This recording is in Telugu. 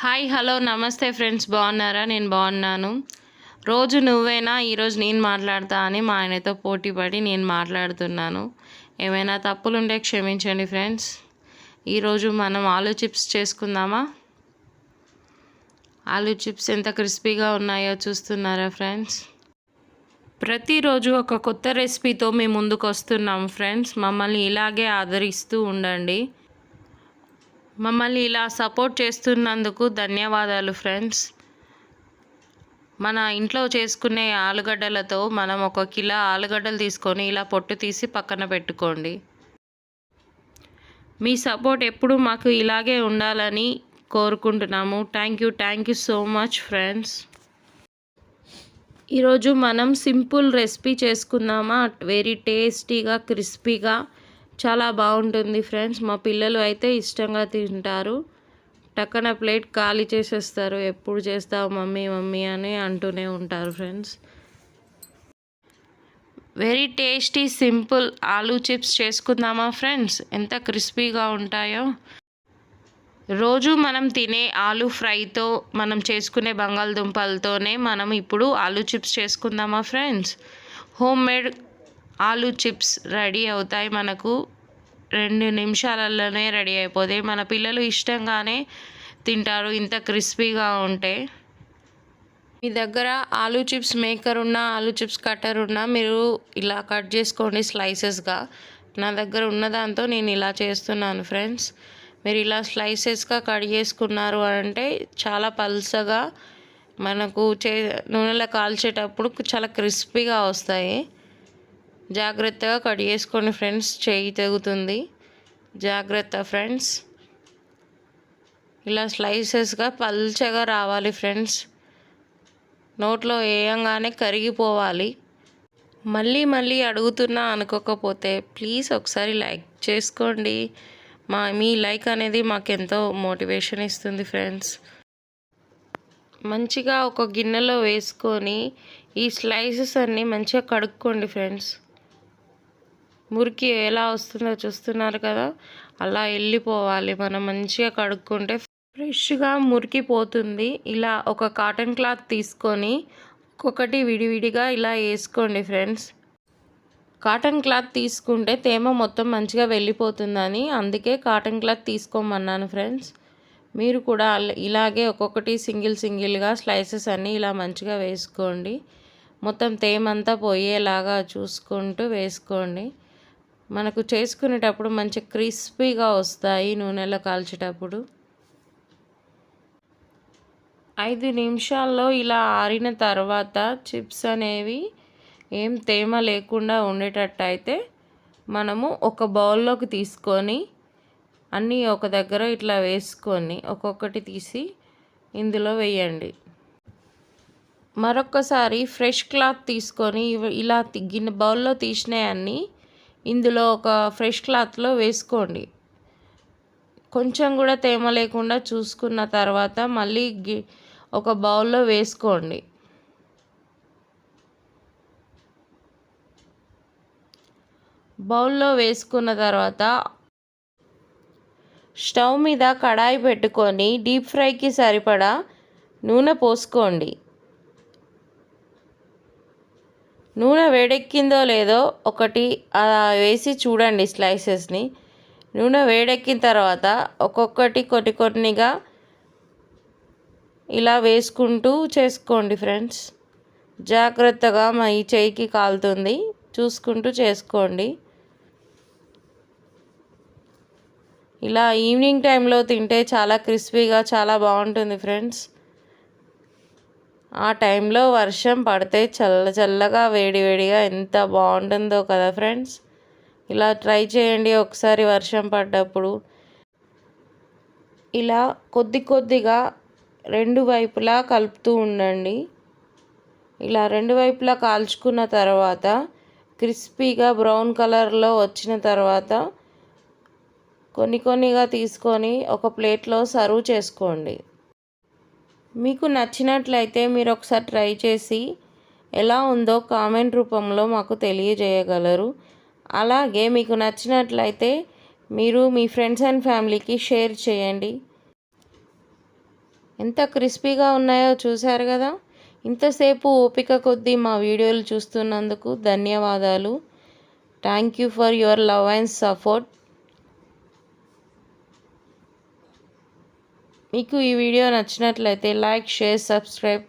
హాయ్ హలో నమస్తే ఫ్రెండ్స్, బాగున్నారా? నేను బాగున్నాను. రోజు నువ్వేనా, ఈరోజు నేను మాట్లాడతా అని మా ఆయనతో పోటీపడి నేను మాట్లాడుతున్నాను. ఏమైనా తప్పులుంటే క్షమించండి ఫ్రెండ్స్. ఈరోజు మనం ఆలూ చిప్స్ చేసుకుందామా? ఆలూ చిప్స్ ఎంత క్రిస్పీగా ఉన్నాయో చూస్తున్నారా ఫ్రెండ్స్? ప్రతిరోజు ఒక కొత్త రెసిపీతో మేము ముందుకు వస్తున్నాం ఫ్రెండ్స్. మమ్మల్ని ఇలాగే ఆదరిస్తూ ఉండండి. మమ్మల్ని ఇలా సపోర్ట్ చేస్తున్నందుకు ధన్యవాదాలు ఫ్రెండ్స్. మన ఇంట్లో చేసుకునే ఆలుగడ్డలతో మనం 1 కిలో ఆలుగడ్డలు తీసుకొని ఇలా పొట్టు తీసి పక్కన పెట్టుకోండి. మీ సపోర్ట్ ఎప్పుడు మాకు ఇలాగే ఉండాలని కోరుకుంటున్నాము. Thank you so much friends. ఈరోజు మనం సింపుల్ రెసిపీ చేసుకుందామా? వెరీ టేస్టీగా క్రిస్పీగా చాలా బాగుంటుంది ఫ్రెండ్స్. మా పిల్లలు అయితే ఇష్టంగా తింటారు. టక్కన ప్లేట్ ఖాళీ చేసేస్తారు. ఎప్పుడు చేస్తావు మమ్మీ మమ్మీ అని అంటూనే ఉంటారు friends. Very tasty simple aloo chips చేసుకుందామా ఫ్రెండ్స్? ఎంత క్రిస్పీగా ఉంటాయో. రోజు మనం తినే ఆలూ ఫ్రైతో మనం చేసుకునే బంగాళదుంపలతోనే మనం ఇప్పుడు ఆలూ చిప్స్ చేసుకుందామా friends? Home made aloo chips ready అవుతాయి. మనకు 2 నిమిషాలలోనే రెడీ అయిపోతాయి. మన పిల్లలు ఇష్టంగానే తింటారు ఇంత క్రిస్పీగా ఉంటే. మీ దగ్గర ఆలూ చిప్స్ మేకర్ ఉన్నా, ఆలూ చిప్స్ కట్టర్ ఉన్నా మీరు ఇలా కట్ చేసుకోండి స్లైసెస్గా. నా దగ్గర ఉన్న దాంతో నేను ఇలా చేస్తున్నాను ఫ్రెండ్స్. మీరు ఇలా స్లైసెస్గా కట్ చేసుకున్నారు అంటే చాలా పల్సగా మనకు నూనెలో కాల్చేటప్పుడు చాలా క్రిస్పీగా వస్తాయి. జాగ్రత్తగా కట్ చేసుకోండి ఫ్రెండ్స్, చేయి తెగుతుంది. జాగ్రత్త ఫ్రెండ్స్. ఇలా స్లైసెస్గా పల్చగా రావాలి ఫ్రెండ్స్. నోట్లో వేయంగానే కరిగిపోవాలి. మళ్ళీ అడుగుతున్నా అనుకోకపోతే ప్లీజ్ ఒకసారి లైక్ చేసుకోండి. మీ లైక్ అనేది మాకెంతో మోటివేషన్ ఇస్తుంది ఫ్రెండ్స్. మంచిగా ఒక గిన్నెలో వేసుకొని ఈ స్లైసెస్ అన్నీ మంచిగా కడుక్కోండి ఫ్రెండ్స్. మురికి ఎలా వస్తుందో చూస్తున్నారు కదా, అలా వెళ్ళిపోవాలి. మనం మంచిగా కడుక్కుంటే ఫ్రెష్గా మురికిపోతుంది. ఇలా ఒక కాటన్ క్లాత్ తీసుకొని ఒక్కొక్కటి విడివిడిగా ఇలా వేసుకోండి ఫ్రెండ్స్. కాటన్ క్లాత్ తీసుకుంటే తేమ మొత్తం మంచిగా వెళ్ళిపోతుందని అందుకే కాటన్ క్లాత్ తీసుకోమన్నాను ఫ్రెండ్స్. మీరు కూడా ఇలాగే ఒక్కొక్కటి సింగిల్గా స్లైసెస్ అన్నీ ఇలా మంచిగా వేసుకోండి. మొత్తం తేమ అంతా పోయేలాగా చూసుకుంటూ వేసుకోండి. మనకు చేసుకునేటప్పుడు మంచి క్రిస్పీగా వస్తాయి నూనెలో కాల్చేటప్పుడు. 5 నిమిషాల్లో ఇలా ఆరిన తర్వాత చిప్స్ అనేవి ఏం తేమ లేకుండా ఉండేటట్టు అయితే మనము ఒక బౌల్లోకి తీసుకొని అన్నీ ఒక దగ్గర ఇట్లా వేసుకొని ఒక్కొక్కటి తీసి ఇందులో వేయండి. మరొకసారి ఫ్రెష్ క్లాత్ తీసుకొని ఇలా బౌల్లో తీసినవన్నీ ఇందులో ఒక ఫ్రెష్ క్లాత్లో వేసుకోండి. కొంచెం కూడా తేమ లేకుండా చూసుకున్న తర్వాత మళ్ళీ ఒక బౌల్లో వేసుకోండి. బౌల్లో వేసుకున్న తర్వాత స్టవ్ మీద కడాయి పెట్టుకొని డీప్ ఫ్రైకి సరిపడా నూనె పోసుకోండి. నూనె వేడెక్కిందో లేదో ఒకటి వేసి చూడండి స్లైసెస్ని. నూనె వేడెక్కిన తర్వాత ఒక్కొక్కటి కొన్నిగా ఇలా వేసుకుంటూ చేసుకోండి ఫ్రెండ్స్. జాగ్రత్తగా ఈ చేయికి కాలుతుంది, చూసుకుంటూ చేసుకోండి. ఇలా ఈవినింగ్ టైంలో తింటే చాలా క్రిస్పీగా చాలా బాగుంటుంది ఫ్రెండ్స్. ఆ టైంలో వర్షం పడితే చల్లగా వేడిగా ఎంత బాగుంటుందో కదా ఫ్రెండ్స్. ఇలా ట్రై చేయండి ఒకసారి వర్షం పడ్డప్పుడు. ఇలా కొద్దిగా 2 వైపులా కలుపుతూ ఉండండి. ఇలా 2 వైపులా కాల్చుకున్న తర్వాత క్రిస్పీగా బ్రౌన్ కలర్లో వచ్చిన తర్వాత కొన్నిగా తీసుకొని ఒక ప్లేట్లో సర్వ్ చేసుకోండి. మీకు నచ్చినట్లయితే మీరు ఒకసారి ట్రై చేసి ఎలా ఉందో కామెంట్ రూపంలో మాకు తెలియజేయగలరు. అలాగే మీకు నచ్చినట్లయితే మీరు మీ ఫ్రెండ్స్ అండ్ ఫ్యామిలీకి షేర్ చేయండి. ఎంత క్రిస్పీగా ఉన్నాయో చూశారు కదా. ఇంతసేపు ఓపిక కొద్దీ మా వీడియోలు చూస్తున్నందుకు ధన్యవాదాలు. Thank you for your love and support. మీకు ఈ వీడియో నచ్చినట్లయితే లైక్, షేర్, సబ్స్క్రైబ్.